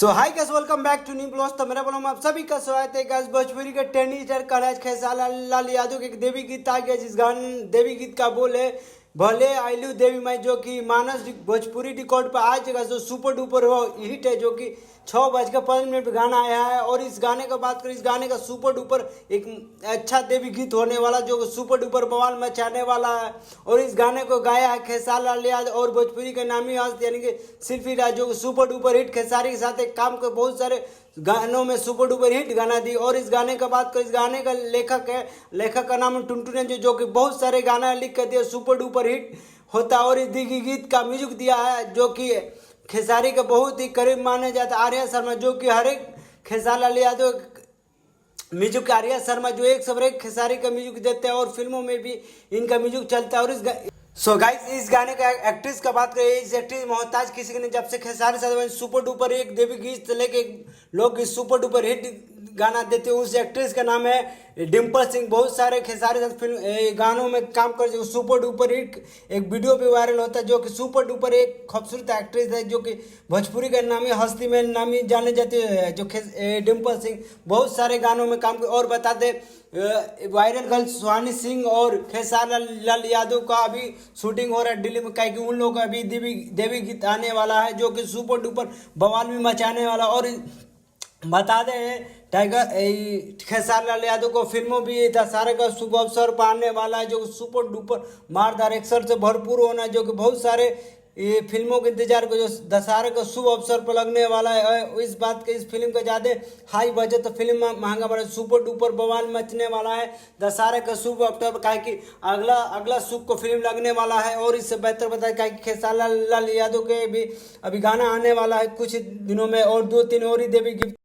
So hi guys, welcome back to new blogs. तो मेरा बोलो आप सभी का स्वागत है गाइस। भोजपुरी के ट्रेंडिंग स्टार कन्हैया खेसारी लाल यादव के एक देवी गीत आ गया, जिस गाने देवी गीत का बोल है भले आइलू देवी माई, जो कि मानस भोजपुरी रिकॉर्ड पर आ जगह जो सुपर डुपर हिट है, जो कि 6:05 पे गाना आया है। और इस गाने का बात करें, इस गाने का सुपर डुपर एक अच्छा देवी गीत होने वाला, जो सुपर डुपर बवाल मचाने वाला है। और इस गाने को गाया है खेसारी लाल यादव और भोजपुरी के नामी हस्त यानी कि शिल्पी राज, जो सुपर डुपर हिट खेसारी के साथ एक काम कर बहुत सारे गानों में सुपर डुपर हिट गाना दी। और इस गाने का बात करें, इस गाने का लेखक का नाम टुनटुन है, जो कि बहुत सारे गाना लिख कर दिए सुपर डुपर हिट होता। और इस गीत का म्यूजिक दिया है, जो कि खेसारी का बहुत ही करीब माने जाता है आर्या शर्मा, जो कि हर एक खेसारी लाल यादव म्यूजिक आर्या शर्मा जो एक सब एक खेसारी का म्यूजिक देते हैं और फिल्मों में भी इनका म्यूजिक चलता है। और सो गाइस, इस गाने का एक्ट्रेस का बात करें, इस एक्ट्रेस मोहताज किसी ने जब से खेसारी साहब सुपर डुपर एक देवी गीत से लेके लोग सुपर डुपर हिट गाना देते हैं, उस एक्ट्रेस का नाम है डिम्पल सिंह। बहुत सारे खेसारी साहब फिल्म गानों में काम कर सुपर डुपर हिट एक वीडियो भी वायरल होता है, जो कि सुपर डुपर एक खूबसूरत एक्ट्रेस है, जो कि भोजपुरी के नामी हस्ती में नामी जाने जाते हैं, जो डिम्पल सिंह बहुत सारे गानों में काम और बता दे वायरल गर्ल सुहानी सिंह और खेसारी लाल यादव का अभी शूटिंग हो रहा है दिल्ली में, कहीं कि उन लोगों का अभी देवी गीत आने वाला है, जो कि सुपर डुपर बवाल भी मचाने वाला। और बता दें टाइगर खेसारी लाल यादव को फिल्मों भी दशहरा का शुभ अवसर पर आने वाला है, जो सुपर डुपर मारदार एक्शन से भरपूर होना है, जो कि बहुत सारे ये फिल्मों के इंतजार को जो दशहरा का शुभ अवसर पर लगने वाला है। इस बात के इस फिल्म का ज़्यादा हाई बजट फिल्म महंगा बड़ा सुपर डुपर बवाल मचने वाला है दशहरा का शुभ अवसर पर, काहे कि अगला शुभ को फिल्म लगने वाला है। और इससे बेहतर बताया काहे कि खेसारी लाल यादव के भी अभी गाना आने वाला है कुछ दिनों में, और 2-3 और ही देवी गिफ्ट